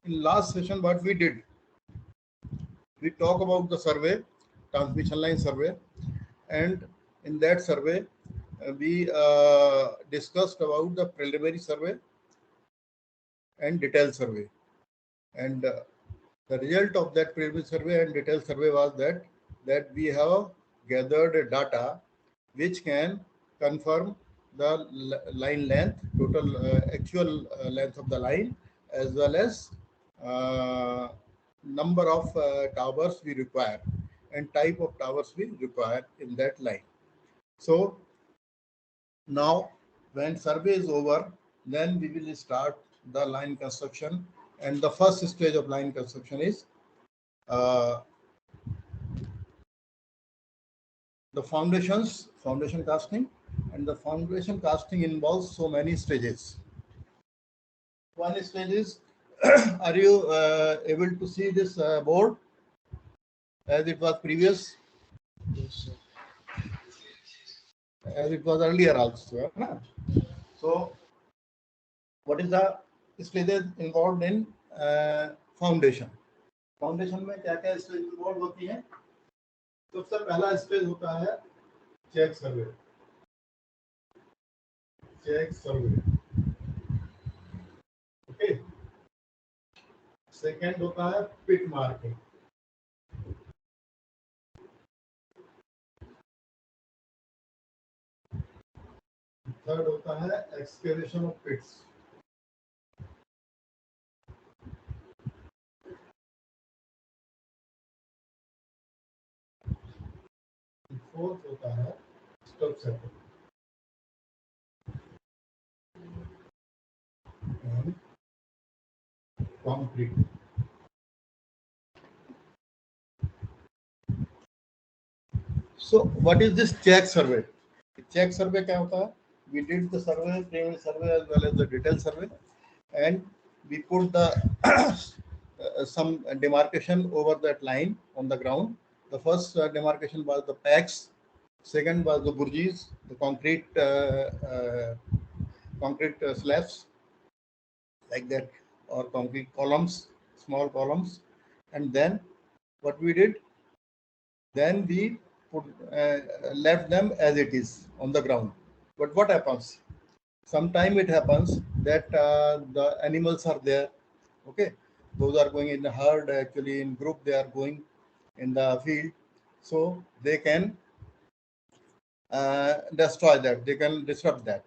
in last session what we did, we talk about the survey, transmission line survey, and in that survey we discussed about the preliminary survey and detailed survey. And the result of that preliminary survey and detailed survey was that we have gathered data which can confirm the line length, total actual length of the line, as well as number of towers we require and type of towers we require in that line. So now when survey is over, then we will start the line construction, and the first stage of line construction is the foundation casting, and the foundation casting involves so many stages. One stage is are you able to see this board as it was previous? Yes, sir. As it was earlier also. So what is the stages involved in foundation? Foundation में क्या क्या stage involve होती हैं? सबसे पहला stage होता है check सर्वे, okay. Second होता है पिट मार्किंग, थर्ड होता है एक्सकेवेशन ऑफ पिट्स, फोर्थ होता है stub setting, concrete. So what is this check survey? Check survey क्या होता है? We did the survey, preliminary survey as well as the detailed survey, and we put the some demarcation over that line on the ground. The first demarcation was the packs, second was the burgis, the concrete slabs like that, or concrete columns, small columns, and then what we did, then we put left them as it is on the ground. But what happens? Sometime it happens that the animals are there, okay, those are going in the herd, actually in group they are going in the field, so they can destroy that, they can disrupt that.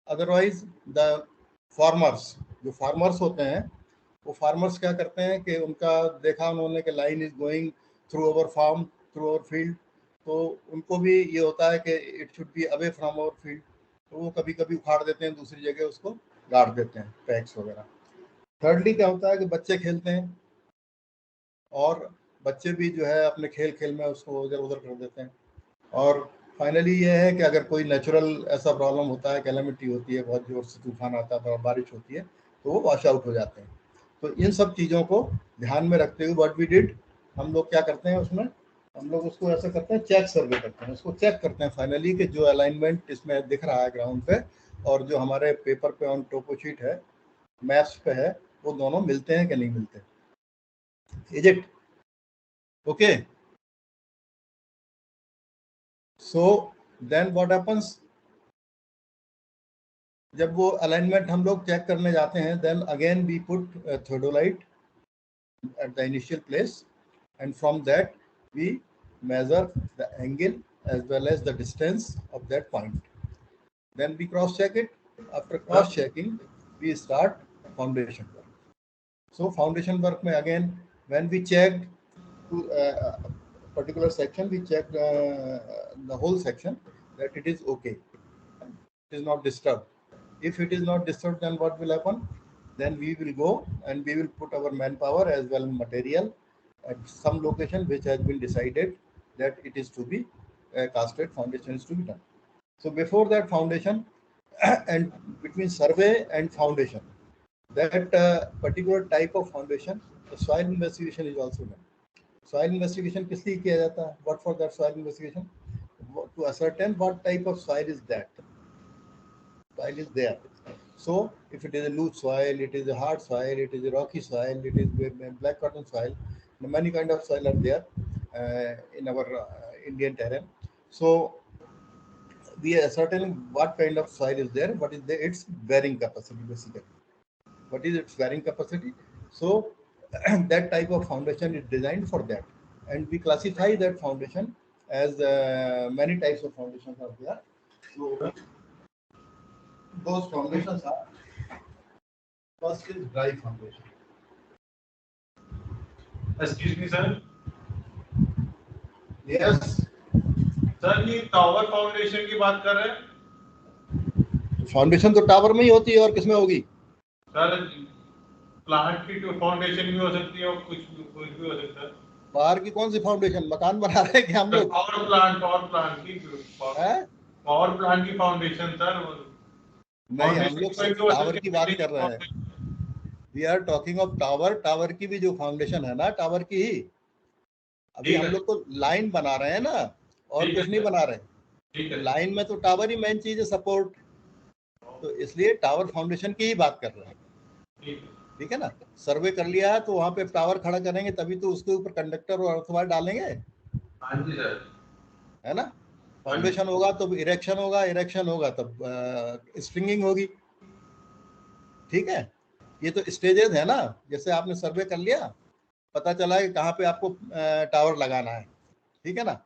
Otherwise the farmers, जो farmers होते हैं, वो farmers क्या करते हैं कि उनका देखा उन्होंने कि line is going through our farm, through our field, तो उनको भी ये होता है कि it should be away from our field, तो वो कभी कभी उखाड़ देते हैं, दूसरी जगह उसको गाड़ देते हैं, पैक्स वगैरह। थर्डली क्या होता है कि बच्चे खेलते हैं और बच्चे भी जो है अपने खेल खेल में उसको इधर उधर कर देते हैं। और फाइनली ये है कि अगर कोई नेचुरल ऐसा प्रॉब्लम होता है, कैलेमिटी होती है, बहुत जोर से तूफान आता है, बारिश होती है, तो वो वॉश आउट हो जाते हैं। तो इन सब चीज़ों को ध्यान में रखते हुए व्हाट वी डिड, हम लोग क्या करते हैं उसमें, हम लोग उसको ऐसा करते हैं, चेक सर्वे करते हैं, उसको चेक करते हैं फाइनली कि जो अलाइनमेंट इसमें दिख रहा है ग्राउंड पे और जो हमारे पेपर पे ऑन टोपो शीट है, मैप्स पे है, वो दोनों मिलते हैं कि नहीं मिलते। Is it okay? So then what happens, जब वो अलाइनमेंट हम लोग चेक करने जाते हैं, then again we put theodolite at the initial place, and from that we measure the angle as well as the distance of that point. Then we cross check it. After cross checking, we start foundation work. So foundation work mein again, when we checked to a particular section, we checked the whole section that it is okay, it is not disturbed. If it is not disturbed, then what will happen? Then we will go and we will put our manpower as well as material at some location which has been decided that it is to be casted, foundation is to be done. So before that foundation and between survey and foundation, that particular type of foundation, the soil investigation is also done. Soil investigation किस लिए किया जाता है? What for that soil investigation? To ascertain what type of soil is that. Soil is there. So if it is a loose soil, it is a hard soil, it is a rocky soil, it is black cotton soil, many kind of soil are there in our Indian terrain. So we are ascertaining what kind of soil is there, what is its bearing capacity basically. What is its bearing capacity? So that type of foundation is designed for that, and we classify that foundation as many types of foundations are there. So those foundations are, first is dry foundation. Excuse me, sir. Yes. Sir ये tower foundation की बात कर रहे हैं? Foundation तो tower में ही होती है, और किसमें होगी? सर प्लांट की फाउंडेशन भी हो सकती है और कुछ भी हो सकता है। बाहर की कौन सी फाउंडेशन? मकान बना रहे हैं क्या हम लोग? पावर प्लांट की फाउंडेशन सर। नहीं, हम लोग टावर की बात कर रहे हैं। We are talking of tower. Tower की भी जो फाउंडेशन है ना, टावर की ही। अभी हम लोग तो लाइन बना रहे हैं ना, और कुछ नहीं बना रहे। लाइन में तो टावर ही मेन चीज है, सपोर्ट। तो इसलिए टावर फाउंडेशन की ही बात कर रहे हैं, ठीक है ना। सर्वे कर लिया है तो वहां पे टावर खड़ा करेंगे, तभी तो उसके ऊपर कंडक्टर और अर्थवार डालेंगे, हाँ जी सर, है ना। फाउंडेशन होगा तो इरेक्शन होगा, इरेक्शन होगा तब स्ट्रिंगिंग होगी, ठीक है। ये तो स्टेजेस है ना। जैसे आपने सर्वे कर लिया, पता चला कि कहाँ पे आपको टावर लगाना है, ठीक है ना।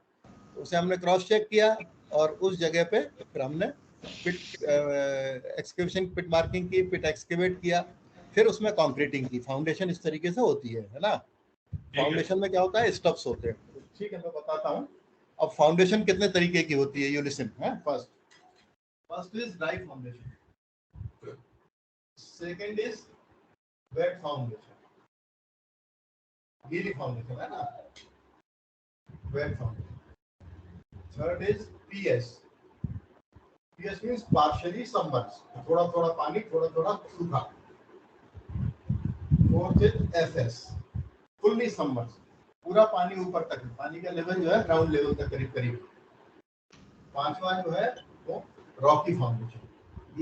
उसे हमने क्रॉस चेक किया, और उस जगह पे फिर हमने पिट एक्सकेवेशन, पिट मार्किंग की, पिट एक्सकेवेट किया, फिर उसमें कंक्रीटिंग की। फाउंडेशन इस तरीके से होती है ना। फाउंडेशन में क्या होता है? स्टब्स होते हैं, ठीक है, मैं बताता हूँ। अब फाउंडेशन कितने तरीके की होती है, you listen. First is dry foundation, second is wet foundation, गीली फाउंडेशन है ना, wet foundation. Third is PS. PS means partially submerged, थोड़ा थोड़ा पानी, थोड़ा थोड़ा सूखा। Fourth is FS, fully submerged, पूरा पानी ऊपर तक, पानी का लेवल जो है ग्राउंड लेवल तक करीब करीब। पांचवा जो है वो रॉकी फाउंडेशन।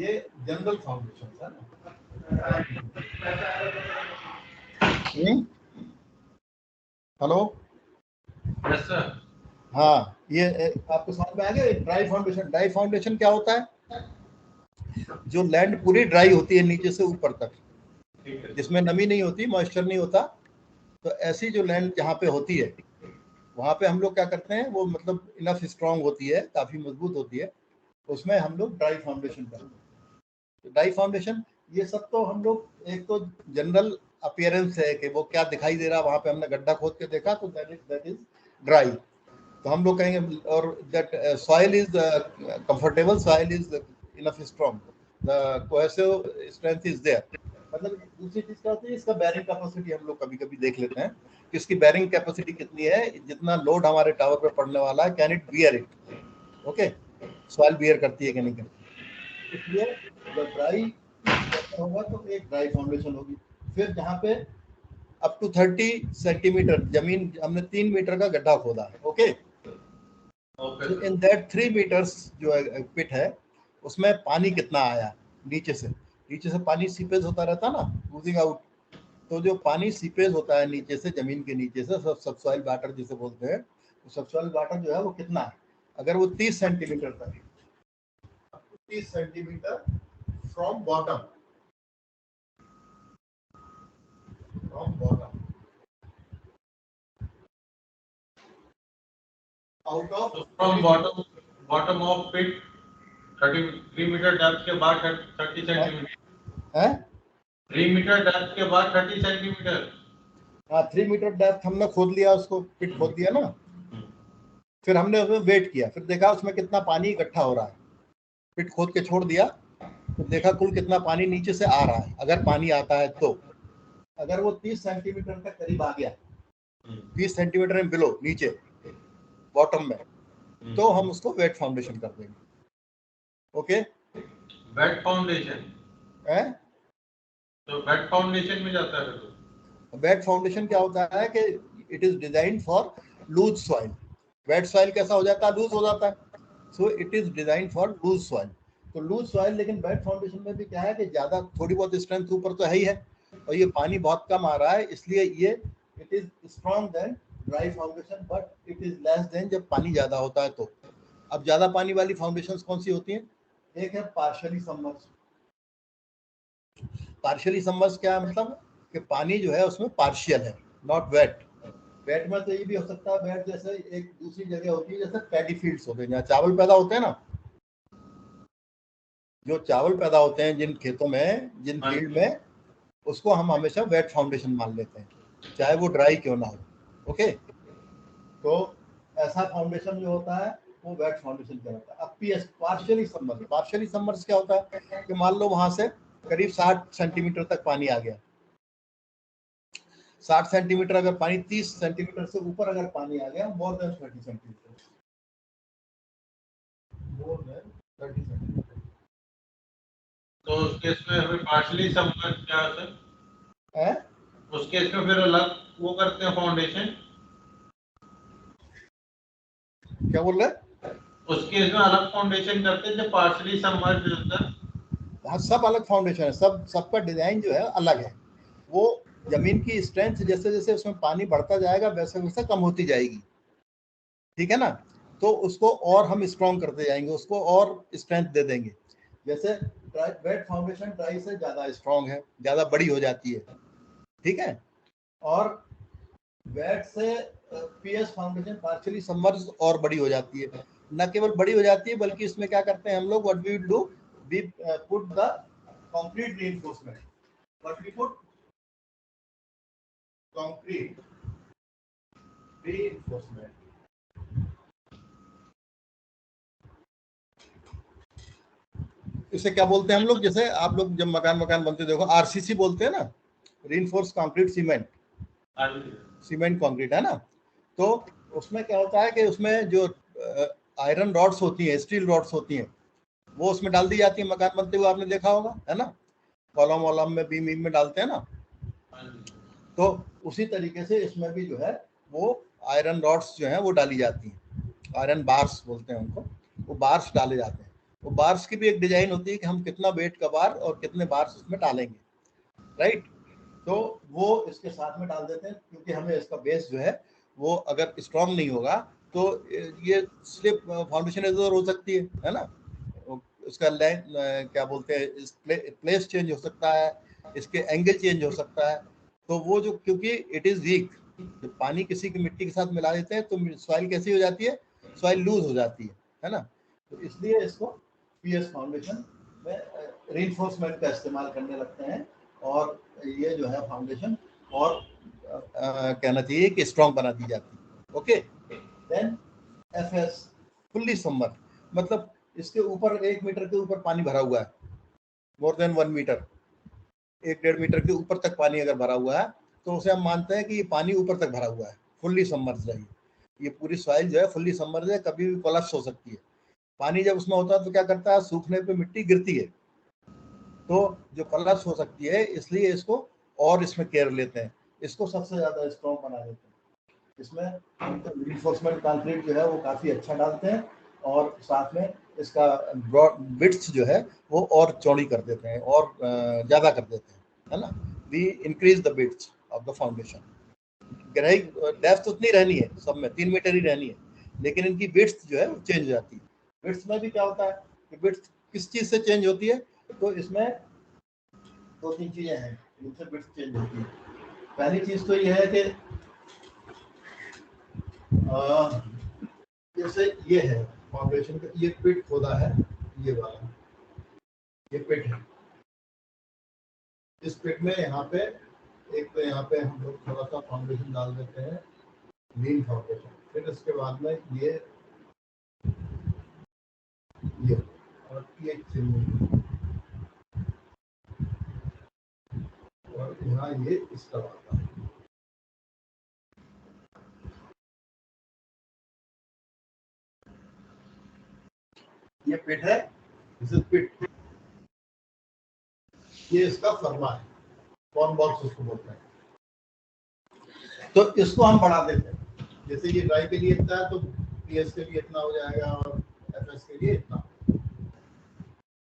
ये जनरल फाउंडेशन है ना। Hello, yes sir. हाँ, ये आपको समझ में आ गया। ड्राई फाउंडेशन, ड्राई फाउंडेशन क्या होता है? जो लैंड पूरी ड्राई होती है नीचे से ऊपर तक, जिसमें नमी नहीं होती, मॉइस्चर नहीं होता। तो ऐसी जो लैंड जहाँ पे होती है, वहाँ पे हम लोग क्या करते हैं, वो मतलब इनफ स्ट्रांग होती है, काफी मजबूत होती है, उसमें हम लोग ड्राई फाउंडेशन करते हैं। तो ड्राई फाउंडेशन, ये सब तो हम लोग, एक तो जनरल अपीयरेंस है कि वो क्या दिखाई दे रहा है, वहाँ पे हमने गड्ढा खोद के देखा तो दैट इज ड्राई। तो हम लोग कहेंगे, और that soil is comfortable, soil is enough strong, the cohesive strength is there. मतलब दूसरी चीज क्या होती है, इसका बैरिंग कैपेसिटी हम लोग कभी कभी देख लेते हैं कि इसकी बैरिंग कैपेसिटी कितनी है, जितना लोड हमारे टावर पे पड़ने वाला है, can it bear it. Okay, soil bear करती है कि नहीं करती। इसलिए जब ड्राई होगा तो एक ड्राई फाउंडेशन होगी। फिर जहाँ पे अप टू 30 सेंटीमीटर जमीन, हमने 3 मीटर का गड्ढा खोदा है। ओके, इन दैट 3 मीटर्स जो पिट है, उसमें पानी कितना आया नीचे से। नीचे से पानी सीपेज होता रहता ना, लूजिंग आउट। तो जो पानी सीपेज होता है नीचे से, जमीन के नीचे से, सबसॉइल वाटर जिसे बोलते हैं, तो सबसॉइल वाटर जो है वो कितना है। अगर वो 30 सेंटीमीटर तक, 30 centimetre from bottom, out of from bottom of pit 33 metre depth के बाद 30 सेंटीमीटर है, 3 मीटर डेप्थ के बाद 30 सेंटीमीटर। हाँ, 3 मीटर डेप्थ हमने खोद लिया, उसको पिट खोद दिया ना। फिर हमने उसमें वेट किया, फिर देखा उसमें कितना पानी इकट्ठा हो रहा है। पिट खोद के छोड़ दिया, तो देखा कुल कितना पानी नीचे से आ रहा है, अगर पानी आता है तो। अगर वो 30 सेंटीमीटर तक करीब आ गया, 30 सेंटीमीटर में बिलो नीचे बॉटम में, तो हम उसको वेट फाउंडेशन कर देंगे। ओके, वेट फाउंडेशन है, तो वेट फाउंडेशन में जाता है। तो वेट फाउंडेशन क्या होता है कि it is design for loose soil. Wet soil कैसा हो जाता है? लूज हो जाता है। So it is design for loose soil. तो लूज सॉइल, लेकिन वेट फाउंडेशन में भी क्या है कि ज्यादा थोड़ी बहुत स्ट्रेंथ ऊपर तो है ही है, और ये पानी बहुत कम आ रहा है, इसलिए ये it is strong than dry foundation, but it is less than जब पानी ज्यादा होता है तो। अब ज्यादा पानी वाली फाउंडेशंस कौन सी होती हैं? एक है पार्शियली सबमर्ज। पार्शियली सबमर्ज क्या है? मतलब कि पानी जो है उसमें पार्शियल है, नॉट वेट। वेट में तो ये भी हो सकता है, वेट जैसे एक दूसरी जगह होती है, जैसे पैडी फील्ड्स होते हैं जहाँ चावल पैदा होते हैं ना, जो चावल पैदा होते हैं जिन खेतों में, जिन फील्ड में, उसको हम हमेशा वेट फाउंडेशन मान लेते हैं, चाहे वो ड्राई क्यों ना हो। ओके, तो ऐसा फाउंडेशन जो होता है वो वेट फाउंडेशन कहलाता है। अब PS partially submerge, partially submerge क्या होता है कि मान लो वहां से करीब 60 सेंटीमीटर तक पानी आ गया, 60 सेंटीमीटर अगर पानी, 30 सेंटीमीटर से ऊपर अगर पानी आ गया, more than 30 centimetre, more than 30 centimetre, तो उस केस में हमें पार्शियली सबमर्ज क्या है? उस केस में फिर अलग वो करते हैं फाउंडेशन, क्या बोल रहे हैं? उस केस में अलग फाउंडेशन करते हैं जब पार्शियली सबमर्ज होता है। हाँ, सब अलग फाउंडेशन है, सब सबका डिजाइन जो है अलग है। वो जमीन की स्ट्रेंथ जैसे जैसे उसमें पानी बढ़ता जाएगा वैसे वैसे कम होती जाएगी, ठीक है ना? तो उसको और हम स्ट्रॉन्ग करते जाएंगे, उसको और स्ट्रेंथ दे देंगे। जैसे वेट फाउंडेशन ड्राई से ज्यादा स्ट्रॉन्ग है, ज्यादा बड़ी हो जाती है, ठीक है? और वेट से पीएस फाउंडेशन पार्शियली सबमर्ज और बड़ी हो जाती है। न केवल बड़ी हो जाती है बल्कि इसमें क्या करते हैं हम लोग, what we do, we put the concrete reinforcement, what we put concrete reinforcement. इसे क्या बोलते हैं हम लोग? जैसे आप लोग जब मकान मकान बनते देखो, आरसीसी बोलते हैं ना, reinforce concrete cement, cement concrete, है ना? तो उसमें क्या होता है कि उसमें जो आयरन रॉड्स होती हैं, स्टील रॉड्स होती हैं, वो उसमें डाल दी जाती है मकान बनते हुए, आपने देखा होगा, है ना? कॉलम वॉलम में, बीम में डालते हैं ना। तो उसी तरीके से इसमें भी जो है वो आयरन रॉड्स जो है वो डाली जाती हैं, आयरन बार्स बोलते हैं उनको, वो बार्स डाले जाते हैं। वो बार्स की भी एक डिजाइन होती है कि हम कितना वेट का बार और कितने बार्स उसमें डालेंगे, राइट? तो वो इसके साथ में डाल देते हैं, क्योंकि हमें इसका बेस जो है वो अगर स्ट्रांग नहीं होगा तो ये स्लिप फाउंडेशन इधर हो सकती है ना? उसका क्या बोलते हैं, प्लेस चेंज हो सकता है, इसके एंगल चेंज हो सकता है। तो वो जो, क्योंकि इट इज वीक, जब पानी किसी की मिट्टी के साथ मिला देते हैं तो सॉइल कैसी हो जाती है? सॉइल लूज हो जाती है ना? तो इसलिए इसको पीएस फाउंडेशन में रीइंफोर्समेंट का इस्तेमाल करने लगते हैं, और ये जो है फाउंडेशन और कहना चाहिए कि स्ट्रॉन्ग बना दी जाती है। Okay, then FS fully submerge, मतलब इसके ऊपर 1 मीटर के ऊपर पानी भरा हुआ है, मोर देन 1 मीटर, 1-1.5 मीटर के ऊपर तक पानी अगर भरा हुआ है तो उसे हम मानते हैं कि ये पानी ऊपर तक भरा हुआ है, फुल्ली सबमर्ज है। ये पूरी सॉइल जो है फुल्ली सबमर्ज है, कभी भी कोलैप्स हो सकती है। पानी जब उसमें होता है तो क्या करता है, सूखने पे मिट्टी गिरती है, तो जो कोलैप्स हो सकती है, इसलिए इसको और इसमें केयर लेते हैं, इसको सबसे ज्यादा स्ट्रॉन्ग बना देते हैं। इसमें हम तो रीइंफोर्समेंट कंक्रीट जो है वो काफी अच्छा डालते हैं, और साथ में इसका ब्रॉड विड्थ जो है वो और चौड़ी कर देते हैं, और ज्यादा कर देते हैं, है ना? We increase the width of the foundation. गहराई, डेप्थ उतनी रहनी है, सब में 3 मीटर ही रहनी है, लेकिन इनकी विड्थ जो है वो चेंज हो जाती है। विड्थ में भी क्या होता है कि विड्थ किस चीज से चेंज होती है? तो इसमें 2-3 चीजें हैं जिनसे विड्थ चेंज होती है। पहली चीज तो ये है कि जैसे ये है फाउंडेशन का, ये पिट खोदा है, ये वाला, ये पिट है। इस पिट में यहाँ पे एक तो यहाँ पे हम लोग थोड़ा सा फाउंडेशन डाल देते हैं, लीन फाउंडेशन, फिर उसके बाद में ये और ये चिमनी, और यहाँ ये इस तरह आता है। ये पिट है, दिस इज पिट, ये इसका फर्मा है, फॉर्म बॉक्स उसको बोलते हैं। तो इसको हम बढ़ा देते हैं, जैसे ये ड्राई के लिए इतना है तो पीएस के लिए इतना हो जाएगा, और एफएस के लिए इतना।